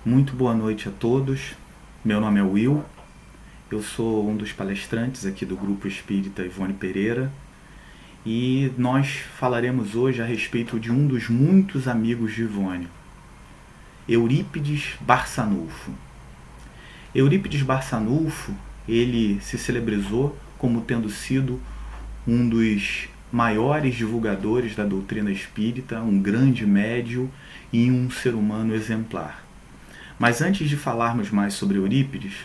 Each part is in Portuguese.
Muito boa noite a todos. Meu nome é Will, eu sou um dos palestrantes aqui do Grupo Espírita Ivone Pereira e nós falaremos hoje a respeito de um dos muitos amigos de Ivone, Eurípides Barçanufo. Eurípides Barçanufo, ele se celebrizou como tendo sido um dos maiores divulgadores da doutrina espírita, um grande médium e um ser humano exemplar. Mas antes de falarmos mais sobre Eurípides,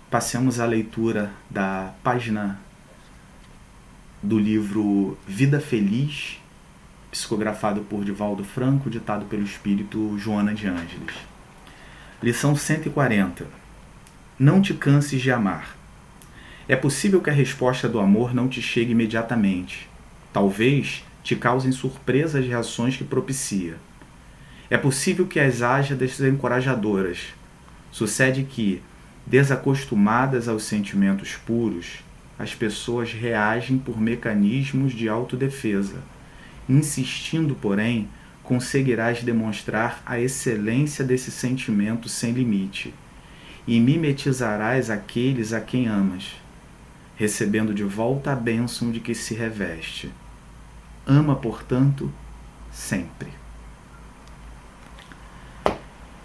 passemos à leitura da página do livro Vida Feliz, psicografado por Divaldo Franco, ditado pelo espírito Joana de Ângeles. Lição 140. Não te canses de amar. É possível que a resposta do amor não te chegue imediatamente. Talvez te causem surpresa as reações que propicia. É possível que as haja desencorajadoras. Sucede que, desacostumadas aos sentimentos puros, as pessoas reagem por mecanismos de autodefesa. Insistindo, porém, conseguirás demonstrar a excelência desse sentimento sem limite, e mimetizarás aqueles a quem amas, recebendo de volta a bênção de que se reveste. Ama, portanto, sempre.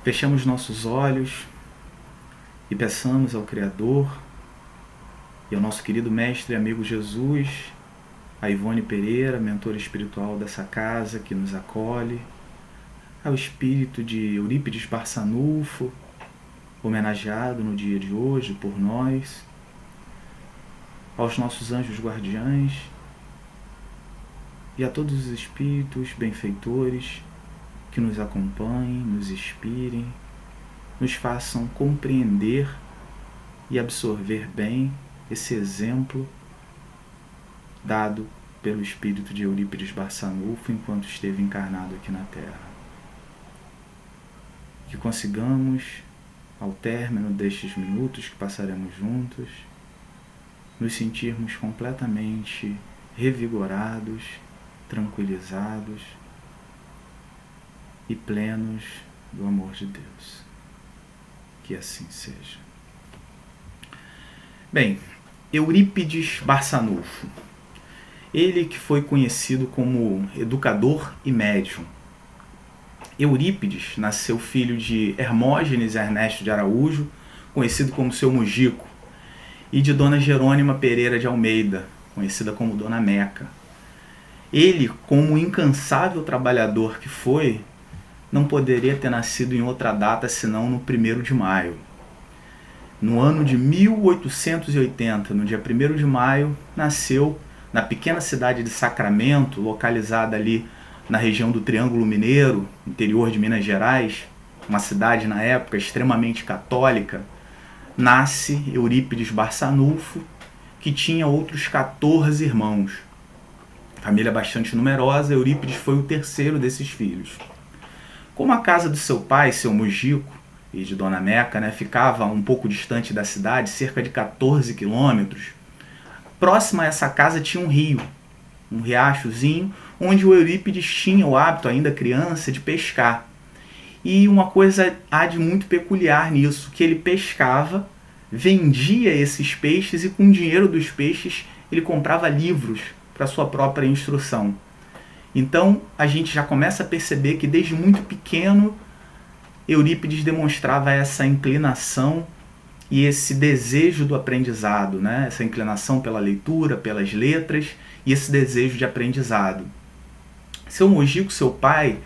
Fechamos nossos olhos e peçamos ao Criador e ao nosso querido mestre e amigo Jesus, a Ivone Pereira, mentora espiritual dessa casa que nos acolhe, ao espírito de Eurípides Barçanufo, homenageado no dia de hoje por nós, aos nossos anjos guardiães e a todos os espíritos benfeitores que nos acompanhem, nos inspirem, nos façam compreender e absorver bem esse exemplo dado pelo espírito de Eurípides Barçanufo enquanto esteve encarnado aqui na Terra. Que consigamos, ao término destes minutos que passaremos juntos, nos sentirmos completamente revigorados, tranquilizados e plenos do amor de Deus. Que assim seja. Bem, Eurípides Barçanufo. Ele que foi conhecido como educador e médium. Eurípides nasceu filho de Hermógenes Ernesto de Araújo, conhecido como seu Mujico, e de Dona Jerônima Pereira de Almeida, conhecida como Dona Meca. Ele, como incansável trabalhador que foi, não poderia ter nascido em outra data senão no 1º de maio. No ano de 1880, no dia 1º de maio, nasceu na pequena cidade de Sacramento, localizada ali na região do Triângulo Mineiro, interior de Minas Gerais, uma cidade na época extremamente católica, nasce Eurípides Barçanufo, que tinha outros 14 irmãos. Família bastante numerosa, Eurípides foi o terceiro desses filhos. Como a casa do seu pai, seu Mujico, e de Dona Meca, ficava um pouco distante da cidade, cerca de 14 quilômetros, próximo a essa casa tinha um rio, um riachozinho, onde o Eurípides tinha o hábito, ainda criança, de pescar. E uma coisa há de muito peculiar nisso, que ele pescava, vendia esses peixes e com o dinheiro dos peixes ele comprava livros para sua própria instrução. Então a gente já começa a perceber que desde muito pequeno Eurípides demonstrava essa inclinação e esse desejo do aprendizado, essa inclinação pela leitura, pelas letras e esse desejo de aprendizado. Seu Mujico, seu pai,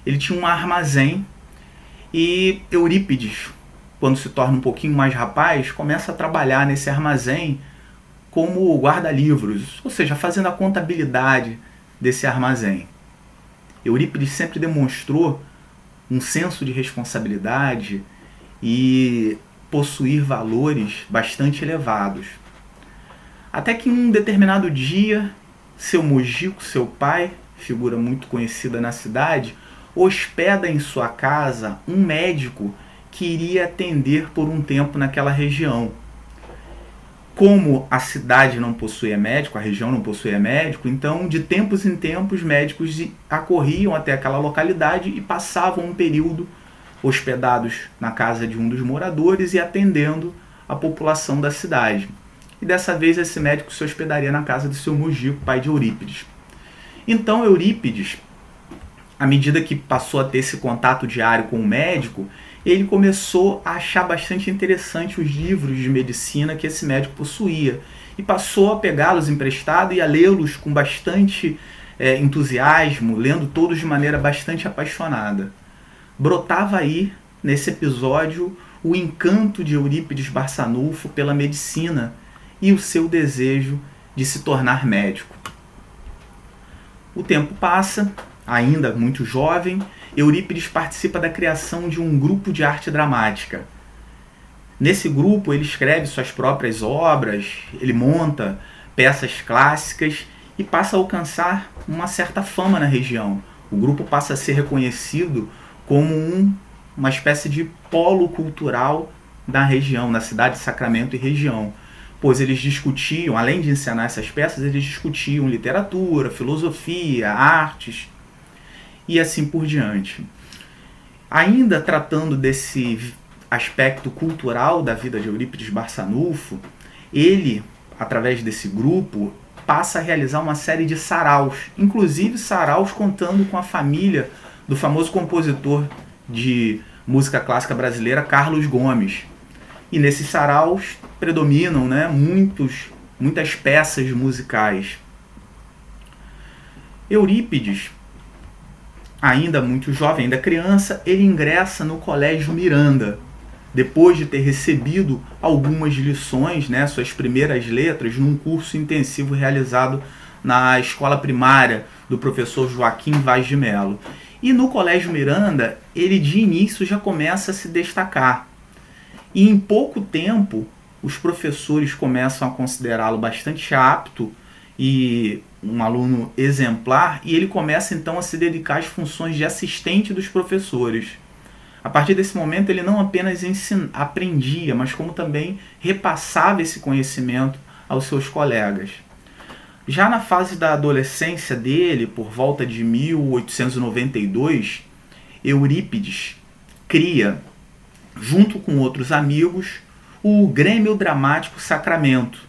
ele tinha um armazém e Eurípides, quando se torna um pouquinho mais rapaz, começa a trabalhar nesse armazém como guarda-livros, ou seja, fazendo a contabilidade desse armazém. Eurípides sempre demonstrou um senso de responsabilidade e possuir valores bastante elevados. Até que em um determinado dia, seu Mujico, seu pai, figura muito conhecida na cidade, hospeda em sua casa um médico que iria atender por um tempo naquela região. Como a cidade não possuía médico, a região não possuía médico, então de tempos em tempos médicos acorriam até aquela localidade e passavam um período hospedados na casa de um dos moradores e atendendo a população da cidade. E dessa vez esse médico se hospedaria na casa do seu Mugico, pai de Eurípides. Então Eurípides, à medida que passou a ter esse contato diário com o médico, ele começou a achar bastante interessante os livros de medicina que esse médico possuía e passou a pegá-los emprestados e a lê-los com bastante entusiasmo, lendo todos de maneira bastante apaixonada. Brotava aí, nesse episódio, o encanto de Eurípides Barçanufo pela medicina e o seu desejo de se tornar médico. O tempo passa, ainda muito jovem, Eurípides participa da criação de um grupo de arte dramática. Nesse grupo ele escreve suas próprias obras, ele monta peças clássicas e passa a alcançar uma certa fama na região. O grupo passa a ser reconhecido como uma espécie de polo cultural da região, na cidade de Sacramento e região. Pois eles discutiam, além de encenar essas peças, eles discutiam literatura, filosofia, artes e assim por diante. Ainda tratando desse aspecto cultural da vida de Eurípides Barçanufo, ele, através desse grupo, passa a realizar uma série de saraus, inclusive saraus contando com a família do famoso compositor de música clássica brasileira Carlos Gomes. E nesses saraus predominam, muitas peças musicais. Eurípides, ainda muito jovem, ainda criança, ele ingressa no Colégio Miranda, depois de ter recebido algumas lições, suas primeiras letras, num curso intensivo realizado na escola primária do professor Joaquim Vaz de Melo. E no Colégio Miranda, ele de início já começa a se destacar. E em pouco tempo, os professores começam a considerá-lo bastante apto e um aluno exemplar, e ele começa então a se dedicar às funções de assistente dos professores. A partir desse momento, ele não apenas aprendia, mas como também repassava esse conhecimento aos seus colegas. Já na fase da adolescência dele, por volta de 1892, Eurípides cria, junto com outros amigos, o Grêmio Dramático Sacramento,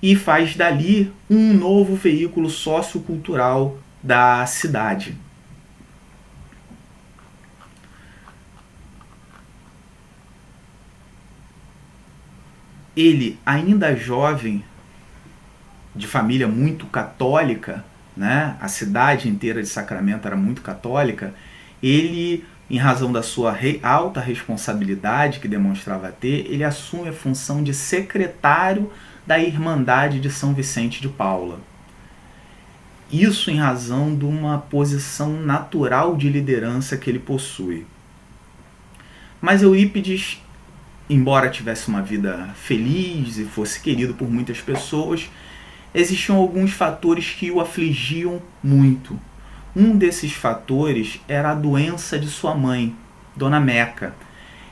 e faz dali um novo veículo sociocultural da cidade. Ele, ainda jovem, de família muito católica, a cidade inteira de Sacramento era muito católica, ele, em razão da sua alta responsabilidade que demonstrava ter, ele assume a função de secretário da Irmandade de São Vicente de Paula. Isso em razão de uma posição natural de liderança que ele possui. Mas Eurípides, embora tivesse uma vida feliz e fosse querido por muitas pessoas, existiam alguns fatores que o afligiam muito. Um desses fatores era a doença de sua mãe, Dona Meca.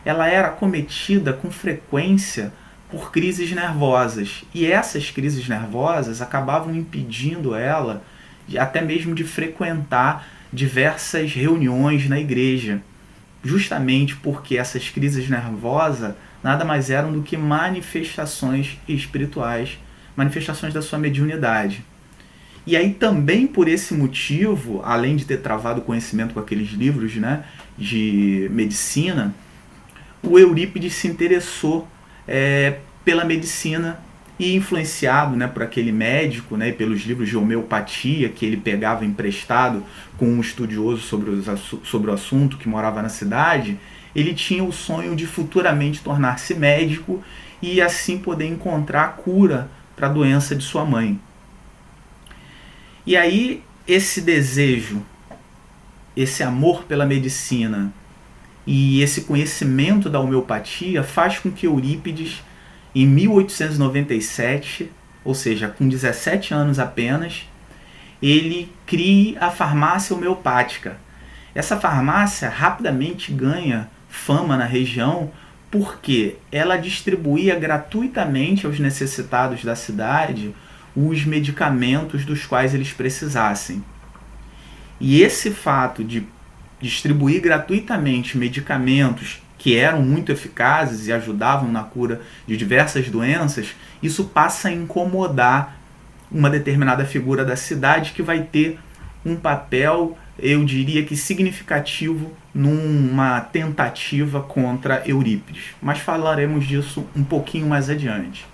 Ela era acometida com frequência por crises nervosas, e essas crises nervosas acabavam impedindo ela até mesmo de frequentar diversas reuniões na igreja, justamente porque essas crises nervosas nada mais eram do que manifestações espirituais, manifestações da sua mediunidade. E aí também por esse motivo, além de ter travado conhecimento com aqueles livros de medicina, o Eurípides se interessou pela medicina e influenciado por aquele médico e pelos livros de homeopatia que ele pegava emprestado com um estudioso sobre o assunto que morava na cidade, ele tinha o sonho de futuramente tornar-se médico e assim poder encontrar a cura para a doença de sua mãe. E aí esse desejo, esse amor pela medicina e esse conhecimento da homeopatia faz com que Eurípides, em 1897, ou seja, com 17 anos apenas, ele crie a farmácia homeopática. Essa farmácia rapidamente ganha fama na região porque ela distribuía gratuitamente aos necessitados da cidade os medicamentos dos quais eles precisassem. E esse fato de distribuir gratuitamente medicamentos que eram muito eficazes e ajudavam na cura de diversas doenças, isso passa a incomodar uma determinada figura da cidade que vai ter um papel, eu diria que significativo, numa tentativa contra Eurípides. Mas falaremos disso um pouquinho mais adiante.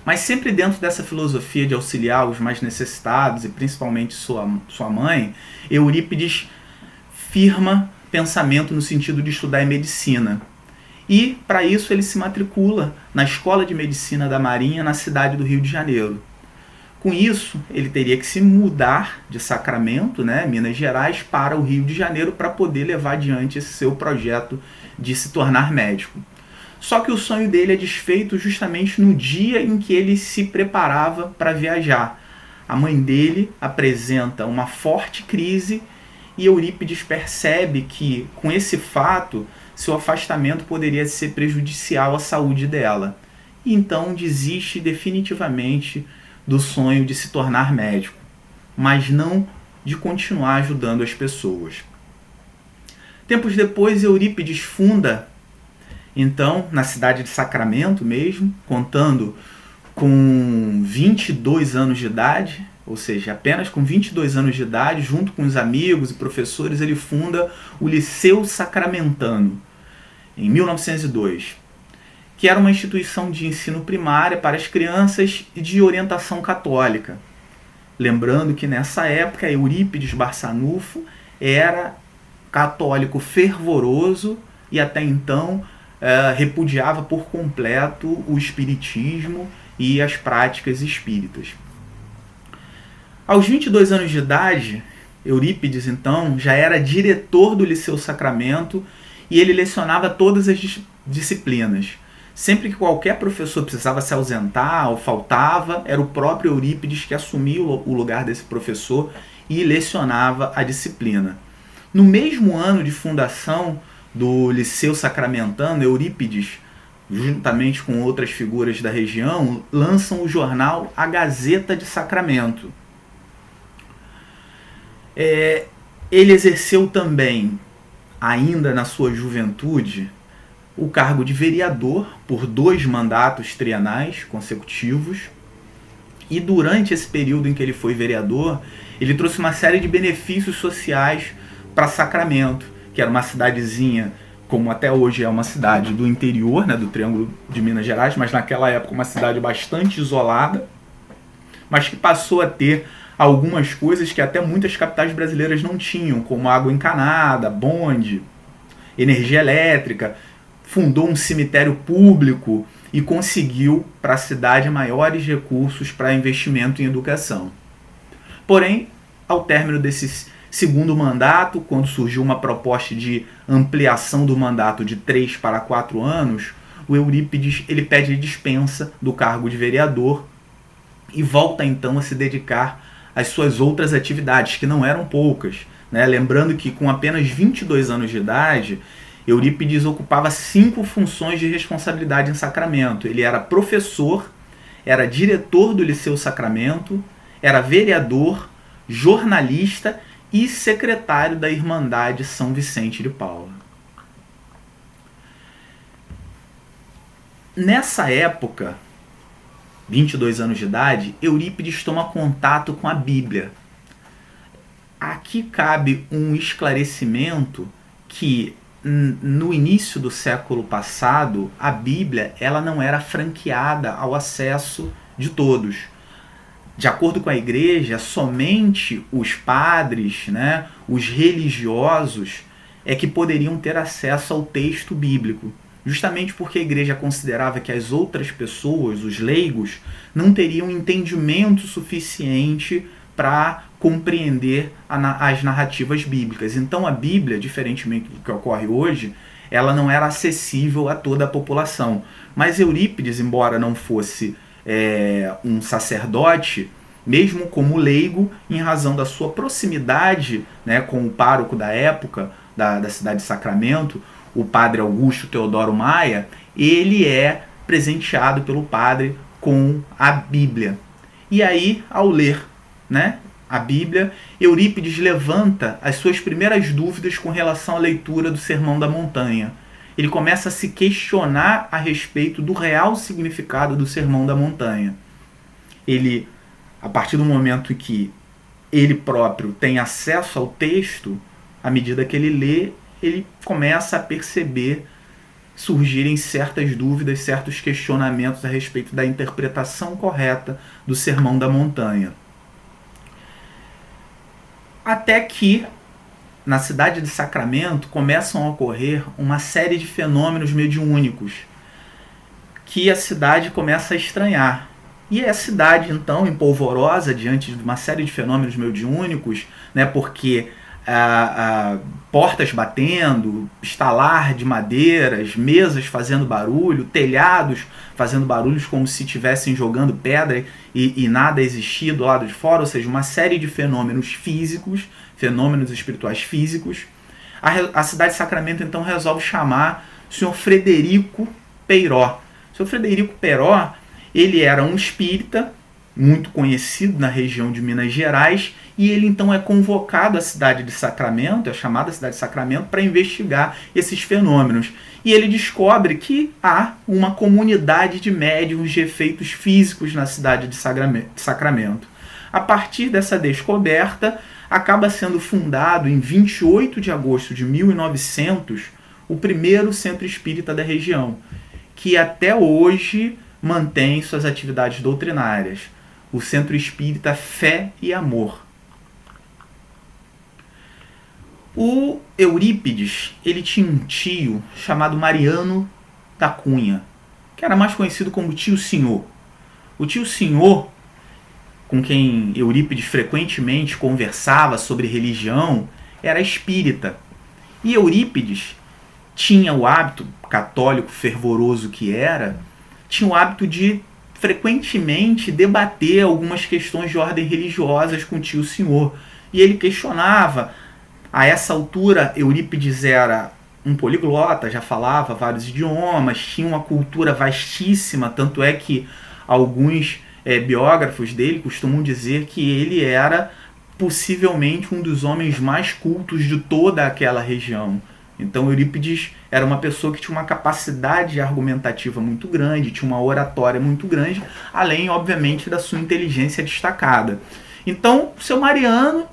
Mas sempre dentro dessa filosofia de auxiliar os mais necessitados, e principalmente sua mãe, Eurípides firma pensamento no sentido de estudar medicina. E, para isso, ele se matricula na Escola de Medicina da Marinha, na cidade do Rio de Janeiro. Com isso, ele teria que se mudar de Sacramento, Minas Gerais, para o Rio de Janeiro para poder levar adiante esse seu projeto de se tornar médico. Só que o sonho dele é desfeito justamente no dia em que ele se preparava para viajar. A mãe dele apresenta uma forte crise e Eurípides percebe que, com esse fato, seu afastamento poderia ser prejudicial à saúde dela. E então desiste definitivamente do sonho de se tornar médico, mas não de continuar ajudando as pessoas. Tempos depois, Eurípides funda, então, na cidade de Sacramento mesmo, contando com 22 anos de idade, ou seja, apenas com 22 anos de idade, junto com os amigos e professores, ele funda o Liceu Sacramentano, em 1902, que era uma instituição de ensino primário para as crianças e de orientação católica. Lembrando que nessa época Eurípides Barçanufo era católico fervoroso e até então repudiava por completo o espiritismo e as práticas espíritas. Aos 22 anos de idade, Eurípides então já era diretor do Liceu Sacramento e ele lecionava todas as disciplinas. Sempre que qualquer professor precisava se ausentar ou faltava, era o próprio Eurípides que assumia o lugar desse professor e lecionava a disciplina. No mesmo ano de fundação do Liceu Sacramentano, Eurípides, juntamente com outras figuras da região, lançam o jornal A Gazeta de Sacramento. Ele exerceu também, ainda na sua juventude, o cargo de vereador por 2 mandatos trienais consecutivos. E durante esse período em que ele foi vereador, ele trouxe uma série de benefícios sociais para Sacramento, que era uma cidadezinha, como até hoje é uma cidade do interior, do Triângulo de Minas Gerais, mas naquela época uma cidade bastante isolada, mas que passou a ter algumas coisas que até muitas capitais brasileiras não tinham, como água encanada, bonde, energia elétrica. Fundou um cemitério público e conseguiu para a cidade maiores recursos para investimento em educação. Porém, ao término desse segundo mandato, quando surgiu uma proposta de ampliação do mandato de 3 para 4 anos, o Eurípides ele pede dispensa do cargo de vereador e volta então a se dedicar às suas outras atividades, que não eram poucas. Lembrando que com apenas 22 anos de idade, Eurípides ocupava 5 funções de responsabilidade em Sacramento. Ele era professor, era diretor do Liceu Sacramento, era vereador, jornalista e secretário da Irmandade São Vicente de Paula. Nessa época, 22 anos de idade, Eurípides toma contato com a Bíblia. Aqui cabe um esclarecimento que no início do século passado, a Bíblia ela não era franqueada ao acesso de todos. De acordo com a igreja, somente os padres, os religiosos, é que poderiam ter acesso ao texto bíblico. Justamente porque a igreja considerava que as outras pessoas, os leigos, não teriam entendimento suficiente para compreender as narrativas bíblicas. Então a Bíblia, diferentemente do que ocorre hoje, ela não era acessível a toda a população. Mas Eurípides, embora não fosse um sacerdote, mesmo como leigo, em razão da sua proximidade com o pároco da época, da cidade de Sacramento, o padre Augusto Teodoro Maia, ele é presenteado pelo padre com a Bíblia. E aí, ao ler a Bíblia, Eurípides levanta as suas primeiras dúvidas com relação à leitura do Sermão da Montanha. Ele começa a se questionar a respeito do real significado do Sermão da Montanha. Ele, a partir do momento em que ele próprio tem acesso ao texto, à medida que ele lê, ele começa a perceber surgirem certas dúvidas, certos questionamentos a respeito da interpretação correta do Sermão da Montanha. Até que, na cidade de Sacramento, começam a ocorrer uma série de fenômenos mediúnicos que a cidade começa a estranhar. E a cidade, então, empolvorosa diante de uma série de fenômenos mediúnicos, né, porque portas batendo, estalar de madeiras, mesas fazendo barulho, telhados fazendo barulhos como se estivessem jogando pedra e nada existia do lado de fora, ou seja, uma série de fenômenos físicos, fenômenos espirituais físicos. A cidade de Sacramento então resolve chamar o senhor Frederico Peiró. O senhor Frederico Peiró, ele era um espírita muito conhecido na região de Minas Gerais, e ele então é convocado à cidade de Sacramento, é chamada cidade de Sacramento, para investigar esses fenômenos. E ele descobre que há uma comunidade de médiuns de efeitos físicos na cidade de Sacramento. A partir dessa descoberta, acaba sendo fundado em 28 de agosto de 1900 o primeiro centro espírita da região, que até hoje mantém suas atividades doutrinárias, o Centro Espírita Fé e Amor. O Eurípides, ele tinha um tio chamado Mariano da Cunha, que era mais conhecido como Tio Senhor. O Tio Senhor, com quem Eurípides frequentemente conversava sobre religião, era espírita. E Eurípides tinha o hábito, católico fervoroso que era, tinha o hábito de frequentemente debater algumas questões de ordem religiosas com o Tio Senhor. E ele questionava. A essa altura, Eurípides era um poliglota, já falava vários idiomas, tinha uma cultura vastíssima, tanto é que alguns biógrafos dele costumam dizer que ele era possivelmente um dos homens mais cultos de toda aquela região. Então Eurípides era uma pessoa que tinha uma capacidade argumentativa muito grande, tinha uma oratória muito grande, além, obviamente, da sua inteligência destacada. Então, o seu Mariano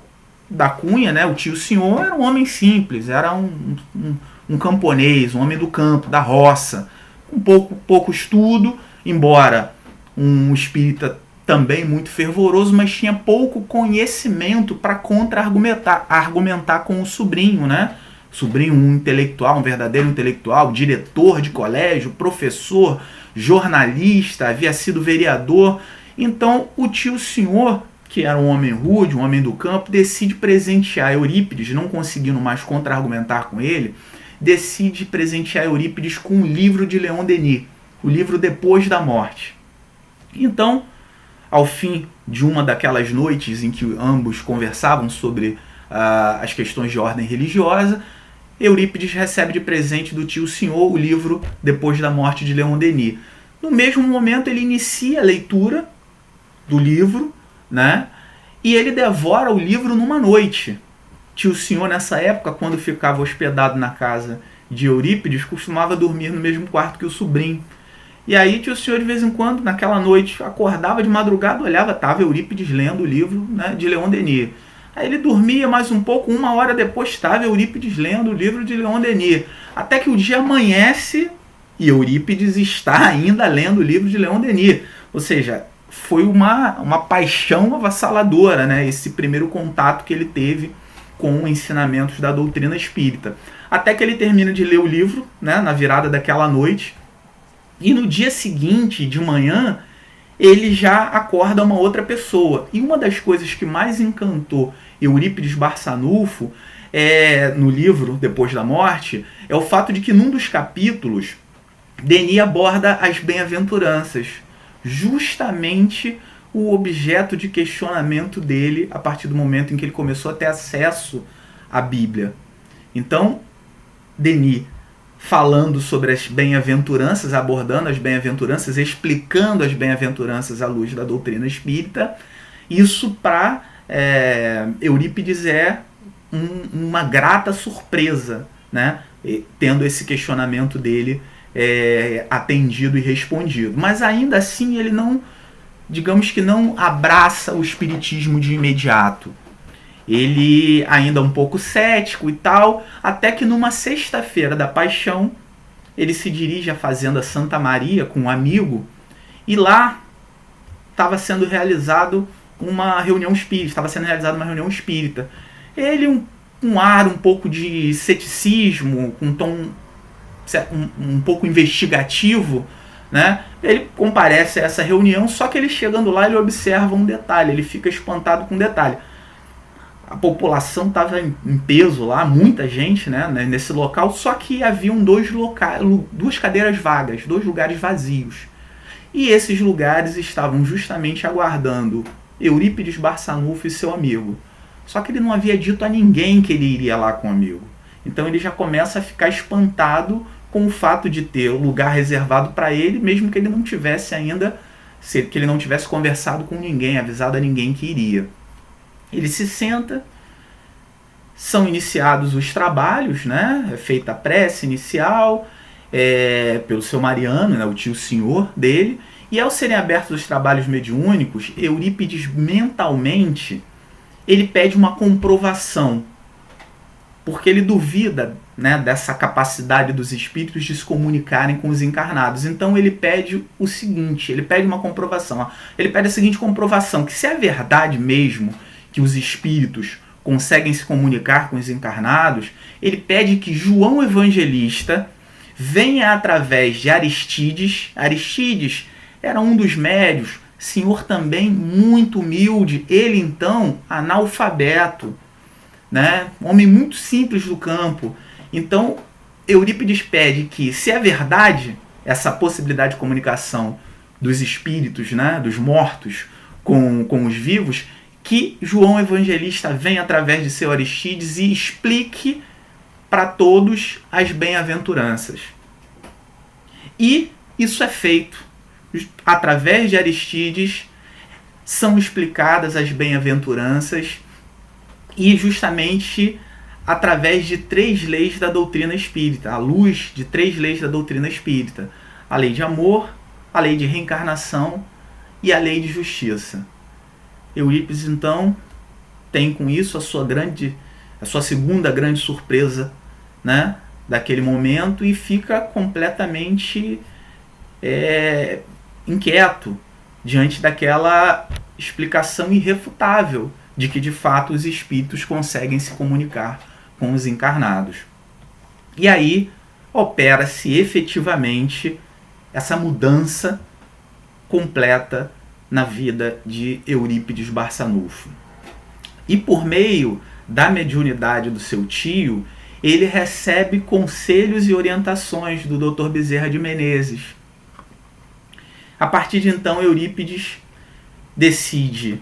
da Cunha, né, o Tio Senhor, era um homem simples, era um camponês, um homem do campo, da roça, com pouco estudo, embora um espírita também muito fervoroso, mas tinha pouco conhecimento para contra-argumentar com o sobrinho, né? Sobrinho, um intelectual, um verdadeiro intelectual, diretor de colégio, professor, jornalista, havia sido vereador. Então, o Tio Senhor, que era um homem rude, um homem do campo, decide presentear Eurípides, não conseguindo mais contra-argumentar com ele, decide presentear Eurípides com um livro de Leon Denis, o livro Depois da Morte. Então, ao fim de uma daquelas noites em que ambos conversavam sobre as questões de ordem religiosa, Eurípides recebe de presente do Tio Senhor o livro Depois da Morte de Leon Denis. No mesmo momento, ele inicia a leitura do livro, né? E ele devora o livro numa noite. Tio Senhor, nessa época, quando ficava hospedado na casa de Eurípides, costumava dormir no mesmo quarto que o sobrinho. E aí Tio Senhor, de vez em quando, naquela noite, acordava de madrugada, olhava, estava Eurípides lendo o livro, né, de Leon Denis. Aí ele dormia mais um pouco, 1 hora depois estava Eurípides lendo o livro de Leon Denis. Até que o dia amanhece e Eurípides está ainda lendo o livro de Leon Denis. Ou seja, foi uma paixão avassaladora, né, esse primeiro contato que ele teve com ensinamentos da doutrina espírita. Até que ele termina de ler o livro, né, na virada daquela noite, e no dia seguinte, de manhã, ele já acorda uma outra pessoa. E uma das coisas que mais encantou Eurípides Barçanufo no livro Depois da Morte é o fato de que num dos capítulos Denis aborda as bem-aventuranças, justamente o objeto de questionamento dele a partir do momento em que ele começou a ter acesso à Bíblia. Então, Denis, falando sobre as bem-aventuranças, abordando as bem-aventuranças, explicando as bem-aventuranças à luz da doutrina espírita, isso para Eurípides é uma grata surpresa, né? Tendo esse questionamento dele atendido e respondido. Mas ainda assim ele não, digamos que não abraça o espiritismo de imediato. Ele ainda é um pouco cético e tal, até que numa sexta-feira da Paixão, ele se dirige à Fazenda Santa Maria com um amigo, e lá estava sendo realizado uma reunião espírita. Ele, um ar um pouco de ceticismo, com um tom um pouco investigativo, né? Ele comparece a essa reunião, só que ele chegando lá, ele observa um detalhe, ele fica espantado com um detalhe. A população estava em peso lá, muita gente, né, nesse local, só que haviam duas cadeiras vagas, 2 lugares vazios. E esses lugares estavam justamente aguardando Eurípides Barçanufo e seu amigo. Só que ele não havia dito a ninguém que ele iria lá com o amigo. Então ele já começa a ficar espantado com o fato de ter o lugar reservado para ele, mesmo que ele não tivesse ainda, que ele não tivesse conversado com ninguém, avisado a ninguém que iria. Ele se senta, são iniciados os trabalhos, né? É feita a prece inicial pelo seu Mariano, né? O tio senhor dele, e ao serem abertos os trabalhos mediúnicos, Eurípides mentalmente ele pede uma comprovação, porque ele duvida, né, dessa capacidade dos espíritos de se comunicarem com os encarnados. Então ele pede o seguinte, ele pede uma comprovação. Ele pede a seguinte comprovação, que se é verdade mesmo que os espíritos conseguem se comunicar com os encarnados, ele pede que João Evangelista venha através de Aristides. Aristides era um dos médios, senhor também muito humilde, ele então analfabeto, né? Homem muito simples do campo. Então Eurípides pede que, se é verdade essa possibilidade de comunicação dos espíritos, né, dos mortos com os vivos, que João Evangelista venha através de seu Aristides e explique para todos as bem-aventuranças. E isso é feito. Através de Aristides são explicadas as bem-aventuranças, e justamente através de 3 leis da doutrina espírita, à luz de 3 leis da doutrina espírita: a lei de amor, a lei de reencarnação e a lei de justiça. Eurípides então tem com isso a sua segunda grande surpresa, né, daquele momento, e fica completamente inquieto diante daquela explicação irrefutável de que de fato os espíritos conseguem se comunicar com os encarnados. E aí opera-se efetivamente essa mudança completa na vida de Eurípides Barçanufo. E por meio da mediunidade do seu tio, ele recebe conselhos e orientações do Dr. Bezerra de Menezes. A partir de então, Eurípides decide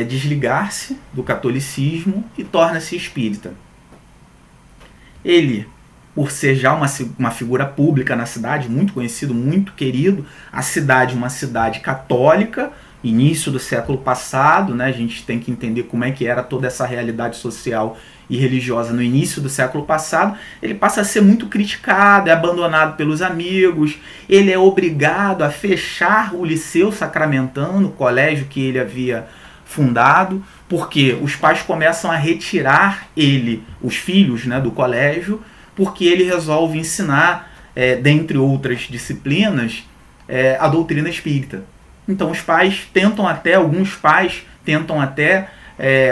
desligar-se do catolicismo e torna-se espírita. Ele, por ser já uma figura pública na cidade, muito conhecido, muito querido, a cidade, uma cidade católica, início do século passado, né? A gente tem que entender como é que era toda essa realidade social e religiosa no início do século passado. Ele passa a ser muito criticado, é abandonado pelos amigos, ele é obrigado a fechar o Liceu Sacramentano, o colégio que ele havia fundado, porque os pais começam a retirar os filhos, né, do colégio, porque ele resolve ensinar, dentre outras disciplinas, a doutrina espírita. Então alguns pais tentam até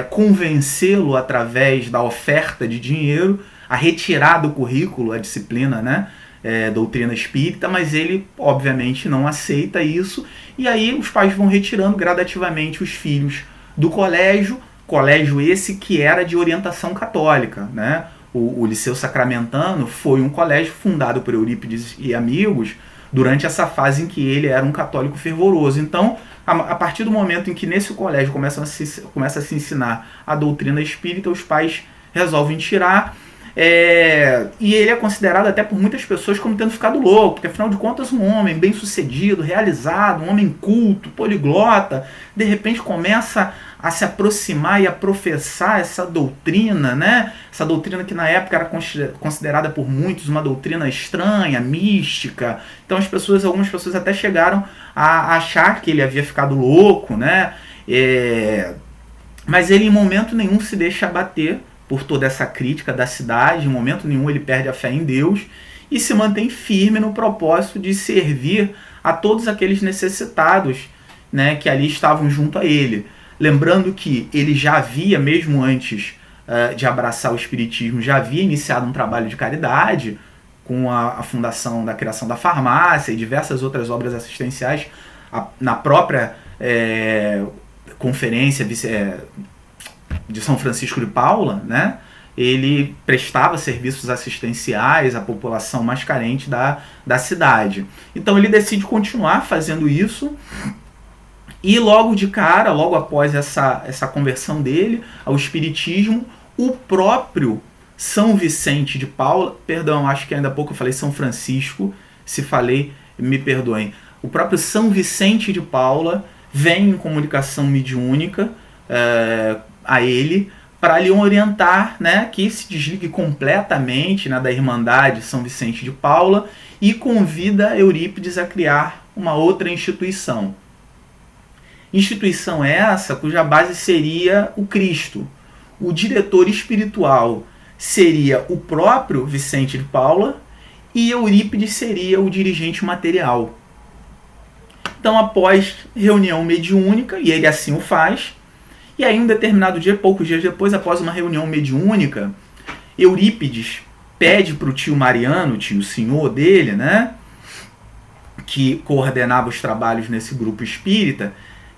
convencê-lo através da oferta de dinheiro a retirar do currículo a disciplina, né, doutrina espírita, mas ele obviamente não aceita isso, e aí os pais vão retirando gradativamente os filhos do colégio esse que era de orientação católica, né? O Liceu Sacramentano foi um colégio fundado por Eurípides e amigos durante essa fase em que ele era um católico fervoroso. Então, a partir do momento em que nesse colégio começa a se ensinar a doutrina espírita, os pais resolvem tirar. E ele é considerado até por muitas pessoas como tendo ficado louco, porque afinal de contas um homem bem sucedido, realizado, um homem culto, poliglota, de repente começa a se aproximar e a professar essa doutrina, né? Essa doutrina que na época era considerada por muitos uma doutrina estranha, mística. Então algumas pessoas até chegaram a achar que ele havia ficado louco, né? Mas ele em momento nenhum se deixa abater por toda essa crítica da cidade, em momento nenhum ele perde a fé em Deus e se mantém firme no propósito de servir a todos aqueles necessitados, né, que ali estavam junto a ele. Lembrando que ele já havia, mesmo antes de abraçar o Espiritismo, já havia iniciado um trabalho de caridade com a fundação da criação da farmácia e diversas outras obras assistenciais na própria conferência de São Francisco de Paula, né? Ele prestava serviços assistenciais à população mais carente da cidade. Então ele decide continuar fazendo isso e logo de cara, logo após essa conversão dele ao Espiritismo, o próprio São Vicente de Paula, perdão, acho que ainda há pouco eu falei São Francisco, se falei, me perdoem, o próprio São Vicente de Paula vem em comunicação mediúnica a ele para lhe orientar, né, que se desligue completamente, né, da Irmandade São Vicente de Paula e convida Eurípides a criar uma outra instituição. Instituição essa cuja base seria o Cristo. O diretor espiritual seria o próprio Vicente de Paula e Eurípides seria o dirigente material. Então, após reunião mediúnica, e ele assim o faz, e aí um determinado dia, poucos dias depois, após uma reunião mediúnica, Eurípides pede para o tio Mariano, o tio senhor dele, né, que coordenava os trabalhos nesse grupo espírita,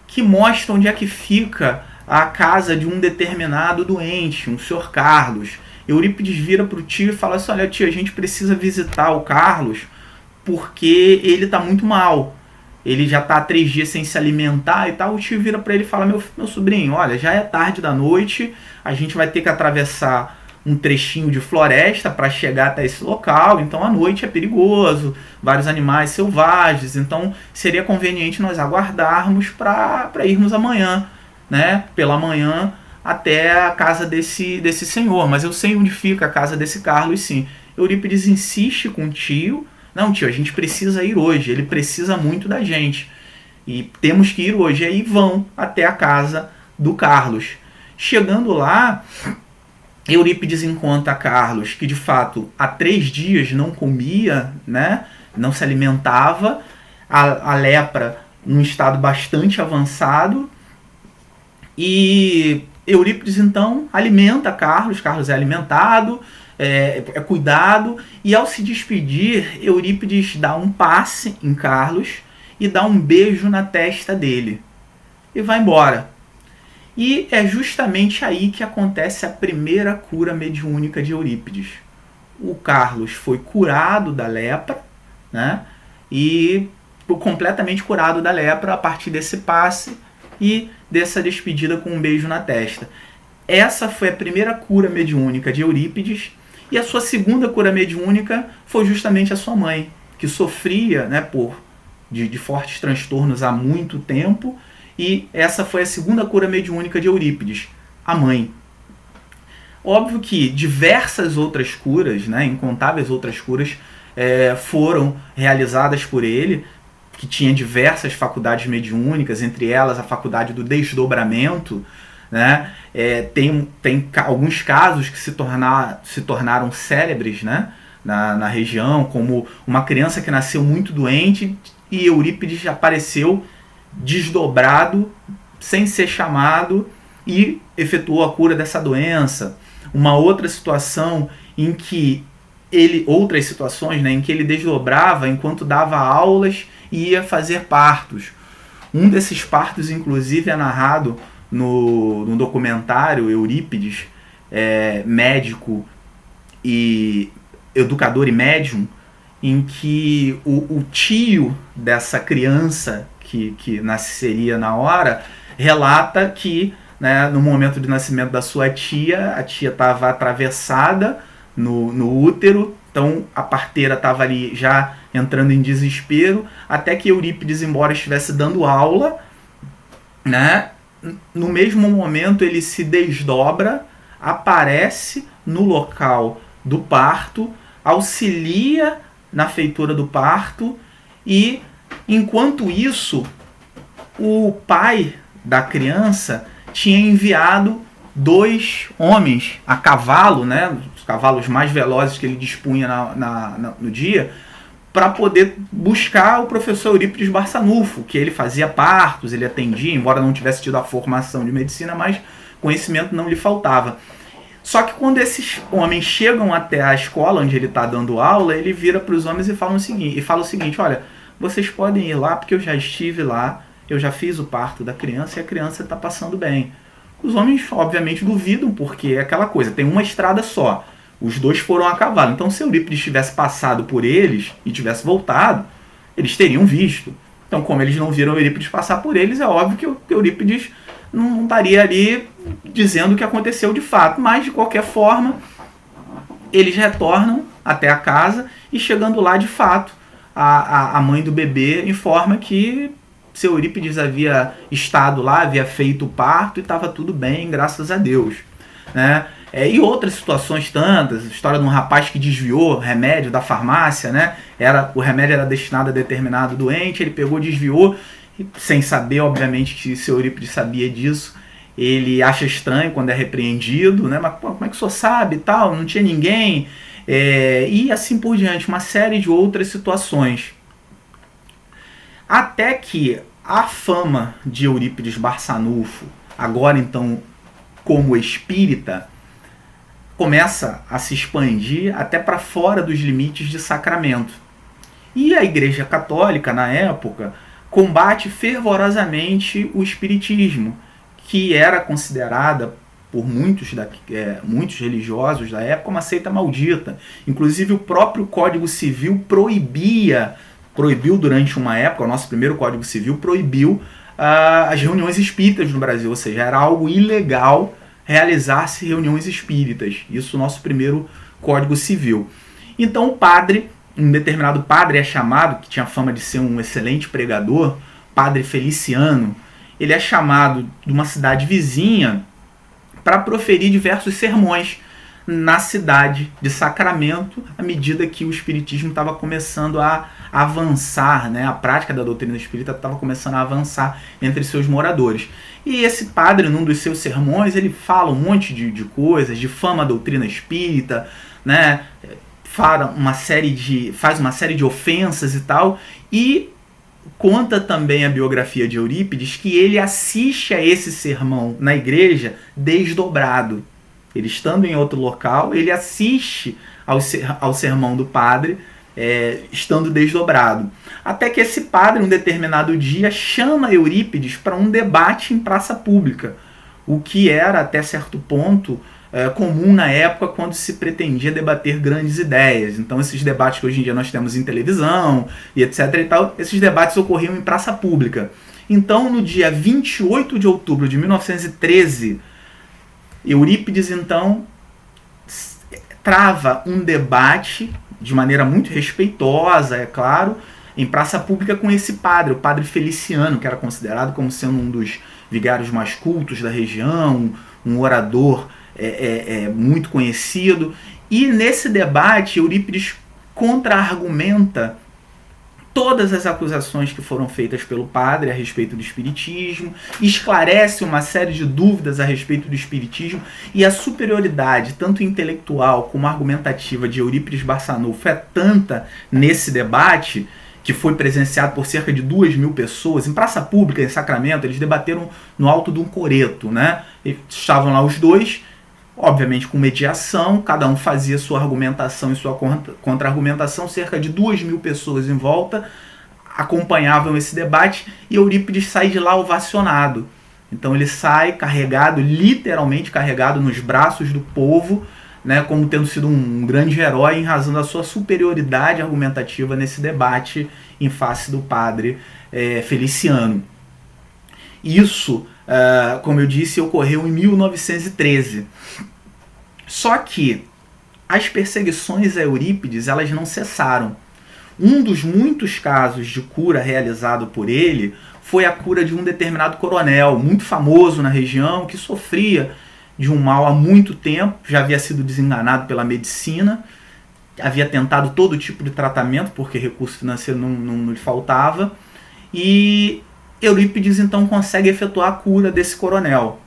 que mostra onde é que fica a casa de um determinado doente, um senhor Carlos. Eurípides vira para o tio e fala assim, olha tio, a gente precisa visitar o Carlos porque ele está muito mal. Ele já está há 3 dias sem se alimentar e tal. O tio vira para ele e fala, meu sobrinho, olha, já é tarde da noite, a gente vai ter que atravessar um trechinho de floresta para chegar até esse local, então à noite é perigoso, vários animais selvagens, então seria conveniente nós aguardarmos para irmos amanhã, né, pela manhã até a casa desse senhor, mas eu sei onde fica a casa desse Carlos sim. Eurípides insiste com o tio, não tio, a gente precisa ir hoje, ele precisa muito da gente, e temos que ir hoje, e aí vão até a casa do Carlos. Chegando lá, Eurípides encontra Carlos, que de fato há 3 dias não comia, né, não se alimentava, a lepra num estado bastante avançado, e Eurípides então alimenta Carlos, Carlos é alimentado, é cuidado, e ao se despedir, Eurípides dá um passe em Carlos e dá um beijo na testa dele, e vai embora. E é justamente aí que acontece a primeira cura mediúnica de Eurípides. O Carlos foi curado da lepra, né? E completamente curado da lepra a partir desse passe e dessa despedida com um beijo na testa. Essa foi a primeira cura mediúnica de Eurípides, e a sua segunda cura mediúnica foi justamente a sua mãe, que sofria, né, de fortes transtornos há muito tempo, e essa foi a segunda cura mediúnica de Eurípides, a mãe. Óbvio que diversas outras curas, né, incontáveis outras curas, foram realizadas por ele, que tinha diversas faculdades mediúnicas, entre elas a faculdade do desdobramento, né? Tem alguns casos que se tornaram célebres, né, na região, como uma criança que nasceu muito doente e Eurípides apareceu desdobrado, sem ser chamado, e efetuou a cura dessa doença. Uma outra situação em que outras situações, né, em que ele desdobrava enquanto dava aulas e ia fazer partos. Um desses partos, inclusive, é narrado no documentário Eurípides, médico e educador e médium, em que o tio dessa criança que nasceria na hora relata que, né, no momento de nascimento da sua tia, a tia estava atravessada no útero. Então a parteira estava ali já entrando em desespero, até que Eurípides, embora estivesse dando aula, né, no mesmo momento ele se desdobra, aparece no local do parto, auxilia na feitura do parto, e enquanto isso o pai da criança tinha enviado 2 homens a cavalo, né, os cavalos mais velozes que ele dispunha no dia, para poder buscar o professor Eurípides Barçanufo, que ele fazia partos, ele atendia, embora não tivesse tido a formação de medicina, mas conhecimento não lhe faltava. Só que quando esses homens chegam até a escola onde ele está dando aula, ele vira para os homens e fala o seguinte: olha, vocês podem ir lá porque eu já estive lá, eu já fiz o parto da criança e a criança está passando bem. Os homens obviamente duvidam, porque é aquela coisa, tem uma estrada só. Os 2 foram a cavalo. Então, se Eurípides tivesse passado por eles e tivesse voltado, eles teriam visto. Então, como eles não viram Eurípides passar por eles, é óbvio que Eurípides não estaria ali dizendo o que aconteceu de fato. Mas, de qualquer forma, eles retornam até a casa e, chegando lá, de fato, a mãe do bebê informa que seu Eurípides havia estado lá, havia feito o parto e estava tudo bem, graças a Deus, né? E outras situações tantas, a história de um rapaz que desviou remédio da farmácia, né? O remédio era destinado a determinado doente, ele pegou, desviou, sem saber, obviamente, que seu Eurípides sabia disso. Ele acha estranho quando é repreendido, né? Mas como é que o senhor sabe e tal? Não tinha ninguém. E assim por diante, uma série de outras situações. Até que a fama de Eurípides Barçanufo, agora então como espírita, começa a se expandir até para fora dos limites de Sacramento. E a Igreja Católica, na época, combate fervorosamente o espiritismo, que era considerada por muitos religiosos da época uma seita maldita. Inclusive o próprio Código Civil proibiu durante uma época, o nosso primeiro Código Civil proibiu as reuniões espíritas no Brasil, ou seja, era algo ilegal realizar-se reuniões espíritas. Isso no nosso primeiro Código Civil. Então um determinado padre é chamado, que tinha fama de ser um excelente pregador, Padre Feliciano, ele é chamado de uma cidade vizinha para proferir diversos sermões na cidade de Sacramento, à medida que o espiritismo estava começando a avançar, né? A prática da doutrina espírita estava começando a avançar entre seus moradores. E esse padre, num dos seus sermões, ele fala um monte de coisas, de fama da doutrina espírita, né? Faz uma série de ofensas e tal, e conta também a biografia de Eurípides que ele assiste a esse sermão na igreja desdobrado. Ele estando em outro local, ele assiste ao sermão do padre, estando desdobrado. Até que esse padre, um determinado dia, chama Eurípides para um debate em praça pública, o que era, até certo ponto, comum na época, quando se pretendia debater grandes ideias. Então, esses debates que hoje em dia nós temos em televisão e etc. e tal, esses debates ocorriam em praça pública. Então, no dia 28 de outubro de 1913, Eurípides, então, trava um debate de maneira muito respeitosa, é claro, em praça pública com esse padre, o padre Feliciano, que era considerado como sendo um dos vigários mais cultos da região, um orador muito conhecido. E nesse debate, Eurípides contra-argumenta todas as acusações que foram feitas pelo padre a respeito do espiritismo, esclarece uma série de dúvidas a respeito do espiritismo, e a superioridade, tanto intelectual como argumentativa, de Eurípides Barçanufo é tanta nesse debate, que foi presenciado por cerca de 2.000 pessoas, em praça pública, em Sacramento. Eles debateram no alto de um coreto, né? E estavam lá os dois, obviamente com mediação, cada um fazia sua argumentação e sua contra-argumentação, cerca de 2.000 pessoas em volta acompanhavam esse debate, e Eurípides sai de lá ovacionado. Então ele sai carregado, literalmente carregado nos braços do povo, né, como tendo sido um grande herói em razão da sua superioridade argumentativa nesse debate em face do padre Feliciano. Isso, como eu disse, ocorreu em 1913. Só que as perseguições a Eurípides elas não cessaram. Um dos muitos casos de cura realizado por ele foi a cura de um determinado coronel, muito famoso na região, que sofria de um mal há muito tempo, já havia sido desenganado pela medicina, havia tentado todo tipo de tratamento, porque recurso financeiro não lhe faltava, e Eurípides então consegue efetuar a cura desse coronel.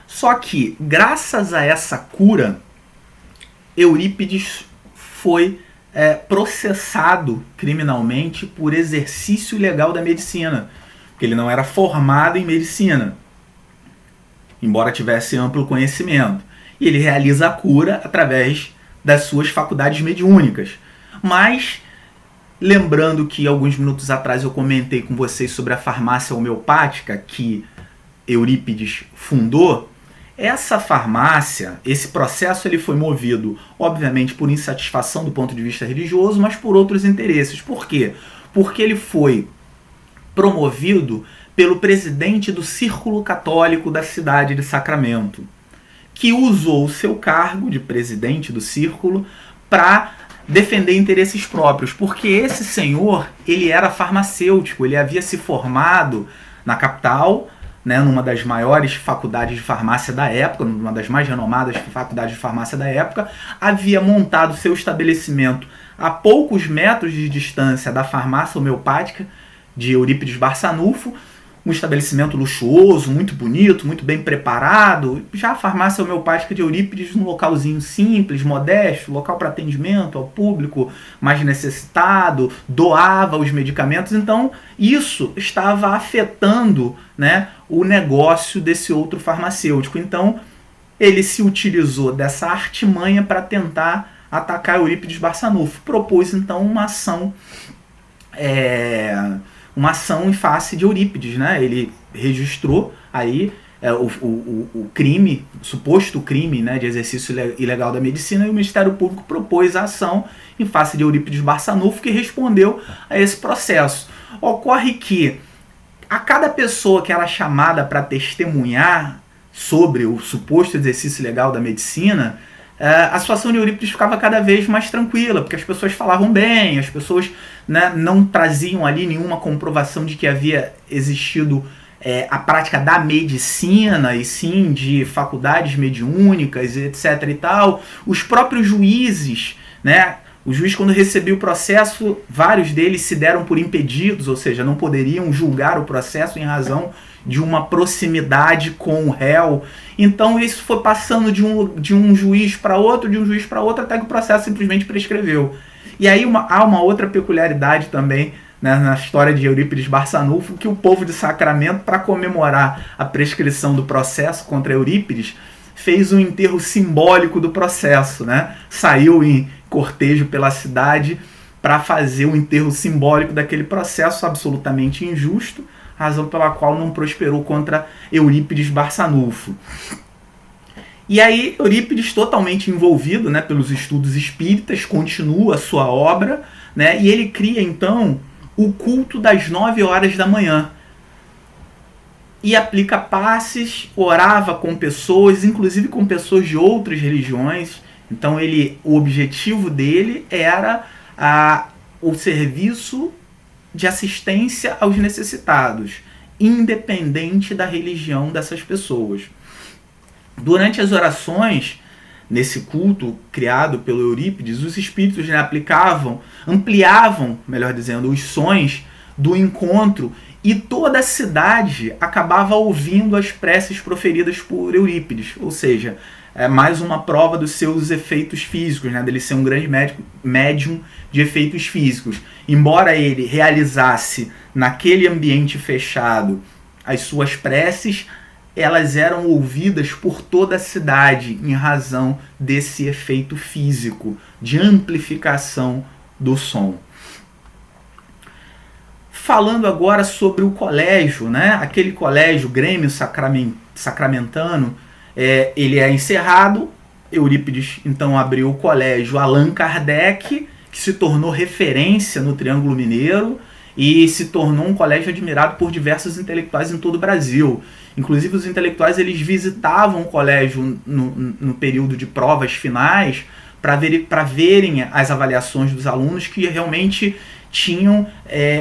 Só que, graças a essa cura, Eurípides foi processado criminalmente por exercício ilegal da medicina, porque ele não era formado em medicina, embora tivesse amplo conhecimento. E ele realiza a cura através das suas faculdades mediúnicas. Mas, lembrando que alguns minutos atrás eu comentei com vocês sobre a farmácia homeopática que Eurípides fundou, essa farmácia, esse processo ele foi movido, obviamente, por insatisfação do ponto de vista religioso, mas por outros interesses. Por quê? Porque ele foi promovido pelo presidente do Círculo Católico da cidade de Sacramento, que usou o seu cargo de presidente do círculo para defender interesses próprios, porque esse senhor ele era farmacêutico, ele havia se formado na capital, né, numa das maiores faculdades de farmácia da época, numa das mais renomadas faculdades de farmácia da época, havia montado seu estabelecimento a poucos metros de distância da farmácia homeopática de Eurípides Barçanufo, um estabelecimento luxuoso, muito bonito, muito bem preparado. Já a farmácia homeopática de Eurípides, num localzinho simples, modesto, local para atendimento ao público mais necessitado, doava os medicamentos. Então, isso estava afetando, né, o negócio desse outro farmacêutico. Então, ele se utilizou dessa artimanha para tentar atacar Eurípides Barçanufo. Propôs, então, uma ação em face de Eurípides, né? Ele registrou aí o crime, o suposto crime, né, de exercício ilegal da medicina, e o Ministério Público propôs a ação em face de Eurípides Barçanufo, que respondeu a esse processo. Ocorre que a cada pessoa que era chamada para testemunhar sobre o suposto exercício ilegal da medicina, a situação de Eurípides ficava cada vez mais tranquila, porque as pessoas falavam bem, as pessoas, né, não traziam ali nenhuma comprovação de que havia existido a prática da medicina, e sim de faculdades mediúnicas, etc. e tal. Os próprios juízes, né, o juiz, quando recebeu o processo, vários deles se deram por impedidos, ou seja, não poderiam julgar o processo em razão de uma proximidade com o réu. Então isso foi passando de um juiz para outro, até que o processo simplesmente prescreveu. E aí há uma outra peculiaridade também, né, na história de Eurípides Barçanufo, que o povo de Sacramento, para comemorar a prescrição do processo contra Eurípides, fez um enterro simbólico do processo, né? Saiu em cortejo pela cidade para fazer o enterro simbólico daquele processo absolutamente injusto, razão pela qual não prosperou contra Eurípides Barçanufo. E aí Eurípides, totalmente envolvido, né, pelos estudos espíritas, continua a sua obra, né, e ele cria então o culto das 9 horas da manhã. E aplica passes, orava com pessoas, inclusive com pessoas de outras religiões. Então o objetivo dele era o serviço de assistência aos necessitados, independente da religião dessas pessoas. Durante as orações, nesse culto criado pelo Eurípides, os espíritos, né, ampliavam, melhor dizendo, os sons do encontro, e toda a cidade acabava ouvindo as preces proferidas por Eurípides, ou seja, mais uma prova dos seus efeitos físicos, né, dele ser um grande médium de efeitos físicos. Embora ele realizasse naquele ambiente fechado as suas preces, elas eram ouvidas por toda a cidade em razão desse efeito físico, de amplificação do som. Falando agora sobre o colégio, né? Aquele colégio, Grêmio Sacramentano, ele é encerrado. Eurípides então abriu o colégio Allan Kardec, que se tornou referência no Triângulo Mineiro, e se tornou um colégio admirado por diversos intelectuais em todo o Brasil. Inclusive os intelectuais eles visitavam o colégio no período de provas finais para verem as avaliações dos alunos que realmente tinham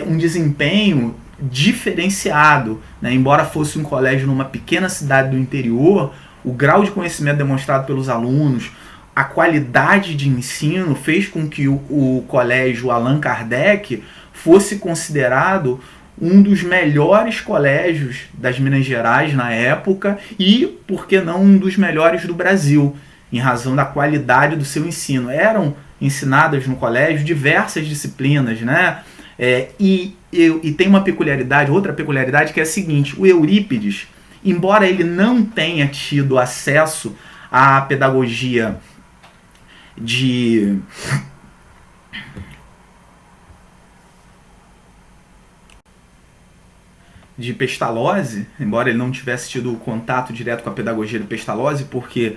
um desempenho diferenciado, né? Embora fosse um colégio numa pequena cidade do interior, o grau de conhecimento demonstrado pelos alunos, a qualidade de ensino fez com que o colégio Allan Kardec fosse considerado um dos melhores colégios das Minas Gerais na época e, por que não, um dos melhores do Brasil, em razão da qualidade do seu ensino. Eram ensinadas no colégio diversas disciplinas, né? E tem uma peculiaridade, outra peculiaridade, que é a seguinte: o Eurípides, embora ele não tenha tido acesso à pedagogia de Pestalozzi, embora ele não tivesse tido contato direto com a pedagogia de Pestalozzi, porque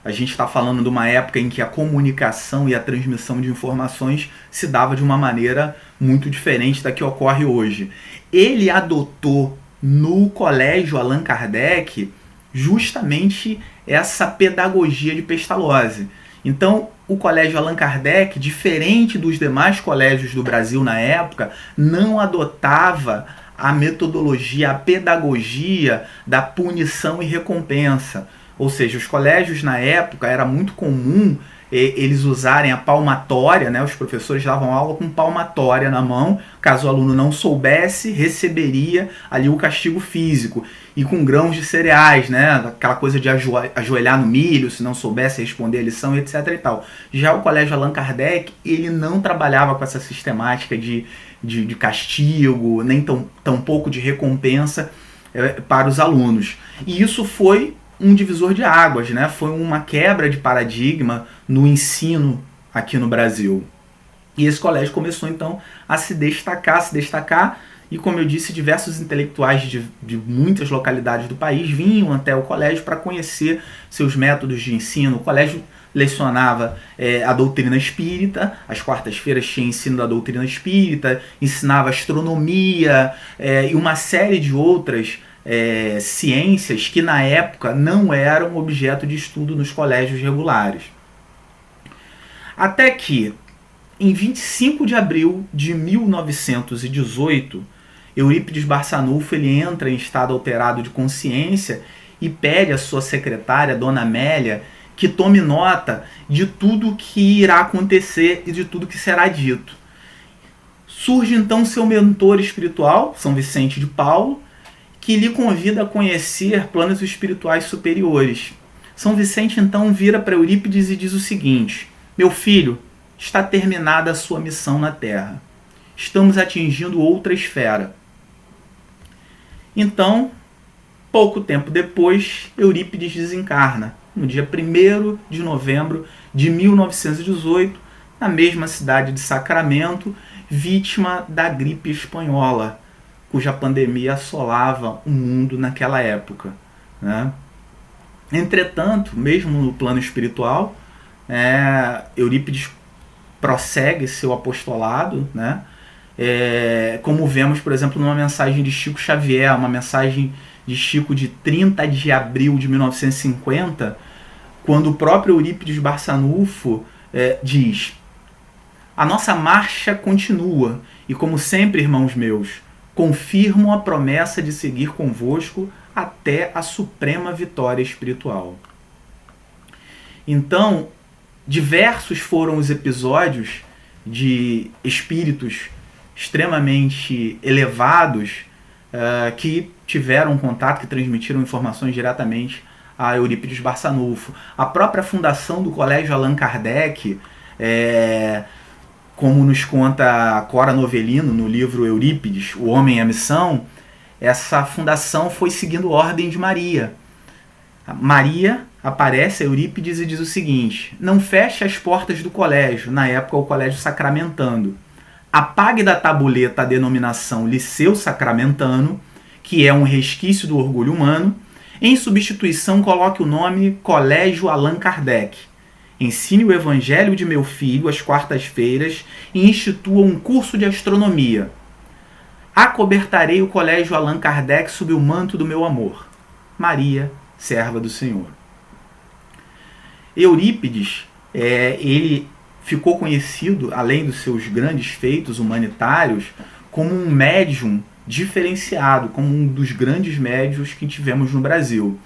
a gente está falando de uma época em que a comunicação e a transmissão de informações se dava de uma maneira muito diferente da que ocorre hoje. Ele adotou no colégio Allan Kardec justamente essa pedagogia de Pestalozzi. Então, o colégio Allan Kardec, diferente dos demais colégios do Brasil na época, não adotava a metodologia, a pedagogia da punição e recompensa. Ou seja, os colégios na época era muito comum eles usarem a palmatória, né? Os professores davam aula com palmatória na mão. Caso o aluno não soubesse, receberia ali o castigo físico. E com grãos de cereais, né? Aquela coisa de ajoelhar no milho, se não soubesse responder a lição, etc. e tal. Já o colégio Allan Kardec, ele não trabalhava com essa sistemática de castigo, nem tão pouco de recompensa para os alunos. E isso foi um divisor de águas, né? Foi uma quebra de paradigma no ensino aqui no Brasil. E esse colégio começou então a se destacar, e como eu disse, diversos intelectuais de muitas localidades do país vinham até o colégio para conhecer seus métodos de ensino. O colégio lecionava a doutrina espírita, às quartas-feiras tinha ensino da doutrina espírita, ensinava astronomia e uma série de outras ciências que na época não eram objeto de estudo nos colégios regulares. Até que, em 25 de abril de 1918, Eurípides Barçanufo ele entra em estado alterado de consciência e pede à sua secretária, Dona Amélia, que tome nota de tudo que irá acontecer e de tudo que será dito. Surge então seu mentor espiritual, São Vicente de Paulo, que lhe convida a conhecer planos espirituais superiores. São Vicente então vira para Eurípides e diz o seguinte: meu filho, está terminada a sua missão na Terra. Estamos atingindo outra esfera. Então, pouco tempo depois, Eurípides desencarna, no dia 1º de novembro de 1918, na mesma cidade de Sacramento, vítima da gripe espanhola, cuja pandemia assolava o mundo naquela época, né? Entretanto, mesmo no plano espiritual, Eurípides prossegue seu apostolado, né? Como vemos, por exemplo, numa mensagem de Chico Xavier, uma mensagem de Chico de 30 de abril de 1950, quando o próprio Eurípides Barçanufo diz: a nossa marcha continua, e como sempre, irmãos meus, confirmo a promessa de seguir convosco até a suprema vitória espiritual. Então, diversos foram os episódios de espíritos extremamente elevados que tiveram contato, que transmitiram informações diretamente a Eurípides Barçanufo. A própria fundação do Colégio Allan Kardec, como nos conta Cora Novelino no livro Eurípides, O Homem e a Missão, essa fundação foi seguindo ordem de Maria. Maria aparece a Eurípides e diz o seguinte: não feche as portas do colégio, na época o colégio sacramentano. Apague da tabuleta a denominação Liceu Sacramentano, que é um resquício do orgulho humano. Em substituição, coloque o nome Colégio Allan Kardec. Ensine o Evangelho de meu filho às quartas-feiras e institua um curso de astronomia. Acobertarei o colégio Allan Kardec sob o manto do meu amor. Maria, serva do Senhor. Eurípides, ele ficou conhecido, além dos seus grandes feitos humanitários, como um médium diferenciado, como um dos grandes médiuns que tivemos no Brasil.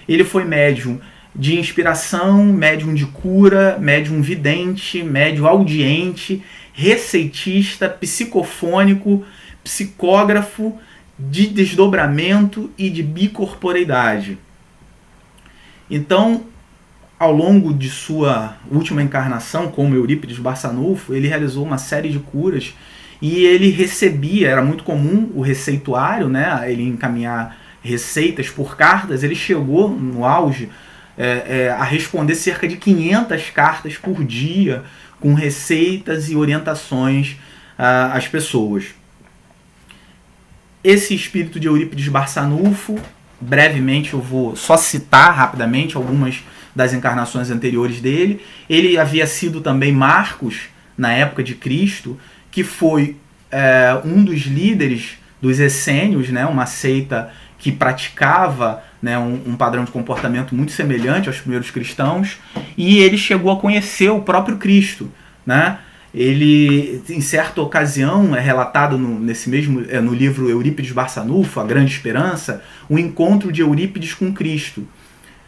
Ele foi médium de inspiração, médium de cura, médium vidente, médium audiente, receitista, psicofônico, psicógrafo, de desdobramento e de bicorporeidade. Então, ao longo de sua última encarnação, como Eurípides Barçanufo, ele realizou uma série de curas e ele recebia, era muito comum o receituário, né, ele encaminhar receitas por cartas. Ele chegou no auge a responder cerca de 500 cartas por dia, com receitas e orientações às pessoas. Esse espírito de Eurípides Barçanufo, brevemente eu vou só citar rapidamente algumas das encarnações anteriores dele. Ele havia sido também Marcos, na época de Cristo, que foi um dos líderes dos essênios, né, uma seita que praticava, né, um padrão de comportamento muito semelhante aos primeiros cristãos, e ele chegou a conhecer o próprio Cristo, né? Ele, em certa ocasião, é relatado no livro Eurípides Barçanufo, A Grande Esperança, o encontro de Eurípides com Cristo.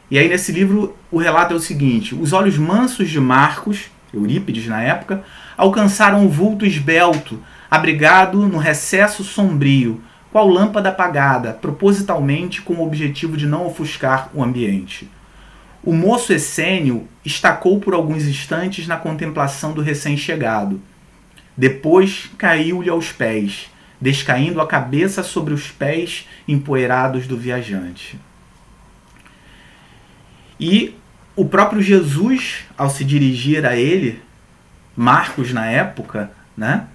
E aí nesse livro o relato é o seguinte: os olhos mansos de Marcos, Eurípides na época, alcançaram o vulto esbelto, abrigado no recesso sombrio, qual lâmpada apagada, propositalmente com o objetivo de não ofuscar o ambiente. O moço essênio estacou por alguns instantes na contemplação do recém-chegado. Depois caiu-lhe aos pés, descaindo a cabeça sobre os pés empoeirados do viajante. E o próprio Jesus, ao se dirigir a ele, Marcos na época, né,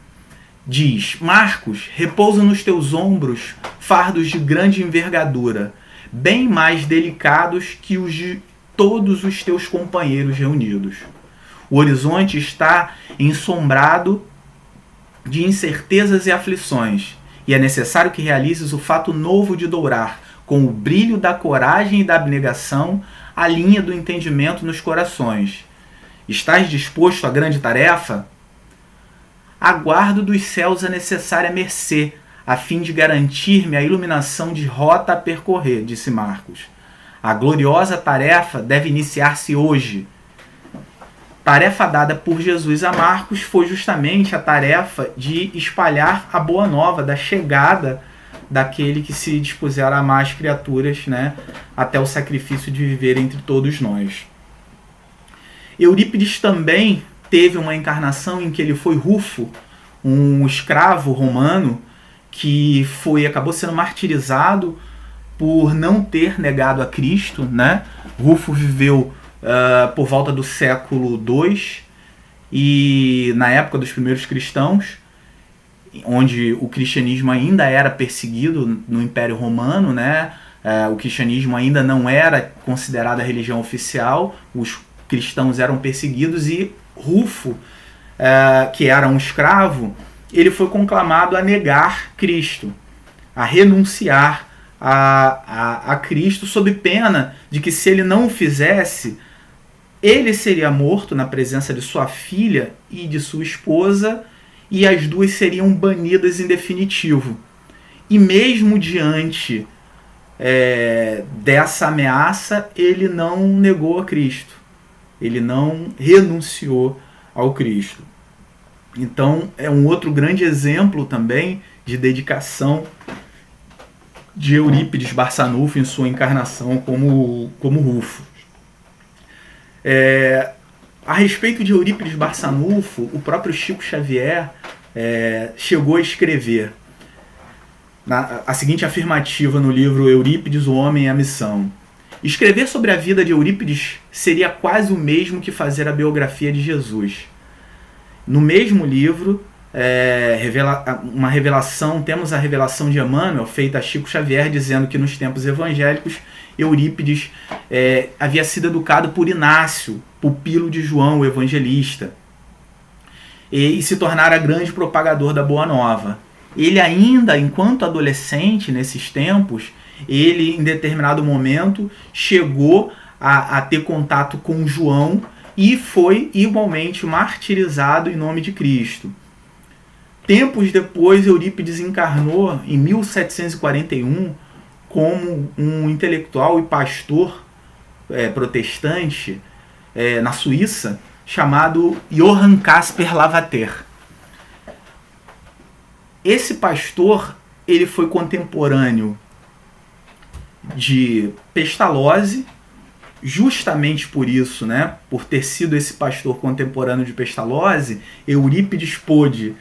diz: Marcos, repousa nos teus ombros fardos de grande envergadura, bem mais delicados que os de todos os teus companheiros reunidos. O horizonte está ensombrado de incertezas e aflições, e é necessário que realizes o fato novo de dourar, com o brilho da coragem e da abnegação, a linha do entendimento nos corações. Estás disposto à grande tarefa? Aguardo dos céus a necessária mercê, a fim de garantir-me a iluminação de rota a percorrer, disse Marcos. A gloriosa tarefa deve iniciar-se hoje. Tarefa dada por Jesus a Marcos foi justamente a tarefa de espalhar a boa nova da chegada daquele que se dispuser a amar as criaturas, né, até o sacrifício de viver entre todos nós. Eurípides também teve uma encarnação em que ele foi Rufo, um escravo romano que acabou sendo martirizado por não ter negado a Cristo, né? Rufo viveu por volta do século II e na época dos primeiros cristãos, onde o cristianismo ainda era perseguido no Império Romano, né? O cristianismo ainda não era considerado a religião oficial, os cristãos eram perseguidos e Rufo, que era um escravo, ele foi conclamado a negar Cristo, a renunciar a Cristo, sob pena de que, se ele não o fizesse, ele seria morto na presença de sua filha e de sua esposa, e as duas seriam banidas em definitivo. E mesmo diante dessa ameaça, ele não negou a Cristo, ele não renunciou ao Cristo. Então é um outro grande exemplo também de dedicação de Eurípides Barçanufo em sua encarnação como Rufo. A respeito de Eurípides Barçanufo, o próprio Chico Xavier chegou a escrever a seguinte afirmativa no livro Eurípides, o Homem e a Missão: escrever sobre a vida de Eurípides seria quase o mesmo que fazer a biografia de Jesus. No mesmo livro, temos a revelação de Emmanuel, feita a Chico Xavier, dizendo que nos tempos evangélicos, Eurípides havia sido educado por Inácio, pupilo de João, o evangelista, e se tornara grande propagador da Boa Nova. ele ainda, enquanto adolescente, nesses tempos, ele, em determinado momento, chegou a ter contato com João e foi igualmente martirizado em nome de Cristo. Tempos depois, Eurípides encarnou em 1741 como um intelectual e pastor protestante na Suíça, chamado Johann Caspar Lavater. Esse pastor, ele foi contemporâneo de Pestalozzi, justamente por isso, né, por ter sido esse pastor contemporâneo de Pestalozzi, Eurípides pôde,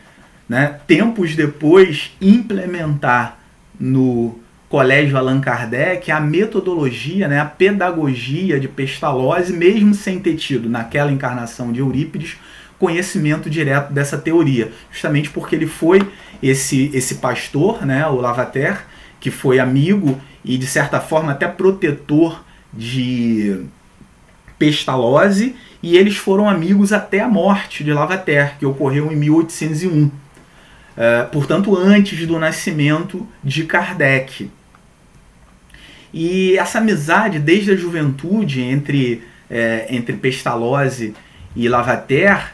né, tempos depois, implementar no Colégio Allan Kardec a metodologia, né, a pedagogia de Pestalozzi, mesmo sem ter tido, naquela encarnação de Eurípides, conhecimento direto dessa teoria, justamente porque ele foi esse pastor, né, o Lavater, que foi amigo e, de certa forma, até protetor de Pestalozzi, e eles foram amigos até a morte de Lavater, que ocorreu em 1801, portanto antes do nascimento de Kardec. E essa amizade desde a juventude entre Pestalozzi e Lavater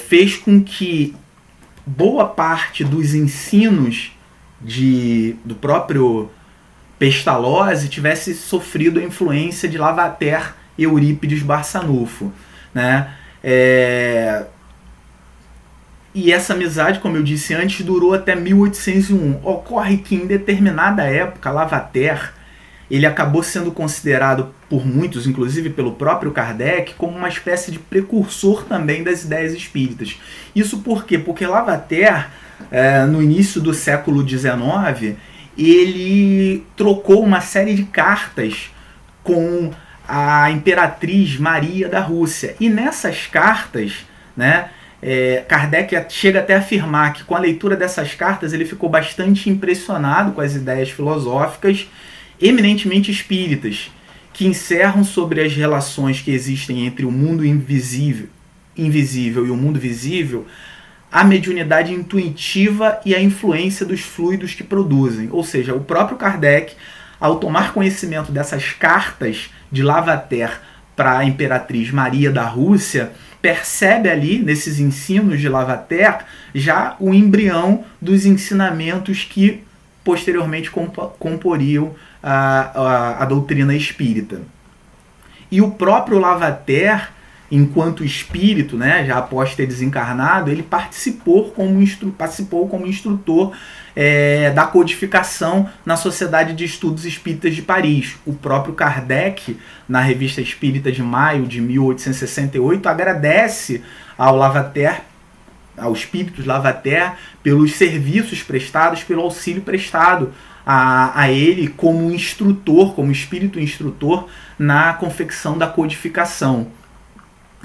fez com que boa parte dos ensinos do próprio Pestalozzi tivesse sofrido a influência de Lavater e Eurípides Barçanufo, né? E essa amizade, como eu disse antes, durou até 1801. Ocorre que em determinada época, Lavater ele acabou sendo considerado por muitos, inclusive pelo próprio Kardec, como uma espécie de precursor também das ideias espíritas. Isso por quê? Porque Lavater, no início do século XIX, ele trocou uma série de cartas com a imperatriz Maria da Rússia. E nessas cartas, né, Kardec chega até a afirmar que com a leitura dessas cartas ele ficou bastante impressionado com as ideias filosóficas eminentemente espíritas, que encerram sobre as relações que existem entre o mundo invisível e o mundo visível, a mediunidade intuitiva e a influência dos fluidos que produzem. Ou seja, o próprio Kardec, ao tomar conhecimento dessas cartas de Lavater para a imperatriz Maria da Rússia, percebe ali, nesses ensinos de Lavater, já o embrião dos ensinamentos que posteriormente comporiam a doutrina espírita. E o próprio Lavater, enquanto espírito, né, já após ter desencarnado, ele participou como instrutor da codificação na Sociedade de Estudos Espíritas de Paris. O próprio Kardec, na Revista Espírita de maio de 1868, agradece ao Lavater, ao espírito Lavater, pelos serviços prestados, pelo auxílio prestado a ele como instrutor, como espírito instrutor na confecção da codificação.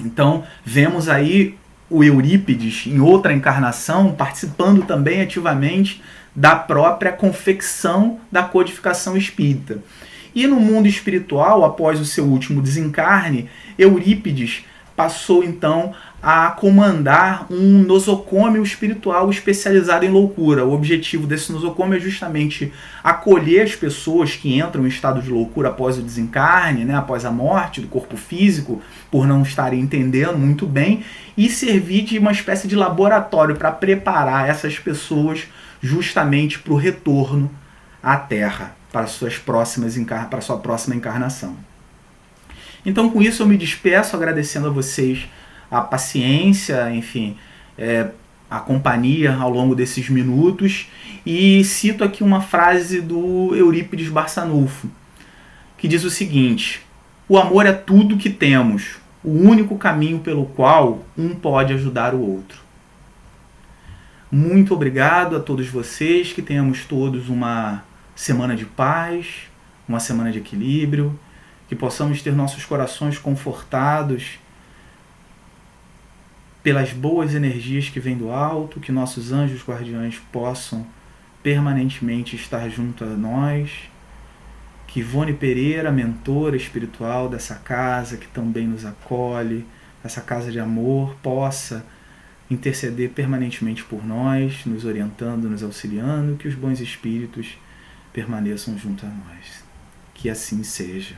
Então, vemos aí o Eurípides, em outra encarnação, participando também ativamente da própria confecção da codificação espírita. E no mundo espiritual, após o seu último desencarne, Eurípides passou então a comandar um nosocômio espiritual especializado em loucura. O objetivo desse nosocômio é justamente acolher as pessoas que entram em estado de loucura após o desencarne, né, após a morte do corpo físico, por não estarem entendendo muito bem, e servir de uma espécie de laboratório para preparar essas pessoas justamente para o retorno à Terra, para sua próxima encarnação. Então, com isso, eu me despeço agradecendo a vocês a paciência, enfim, a companhia ao longo desses minutos, e cito aqui uma frase do Eurípides Barçanufo, que diz o seguinte: o amor é tudo que temos, o único caminho pelo qual um pode ajudar o outro. Muito obrigado a todos vocês, que tenhamos todos uma semana de paz, uma semana de equilíbrio, que possamos ter nossos corações confortados pelas boas energias que vêm do alto, que nossos anjos guardiães possam permanentemente estar junto a nós, que Ivone Pereira, mentora espiritual dessa casa, que também nos acolhe, essa casa de amor, possa interceder permanentemente por nós, nos orientando, nos auxiliando, que os bons espíritos permaneçam junto a nós. Que assim seja.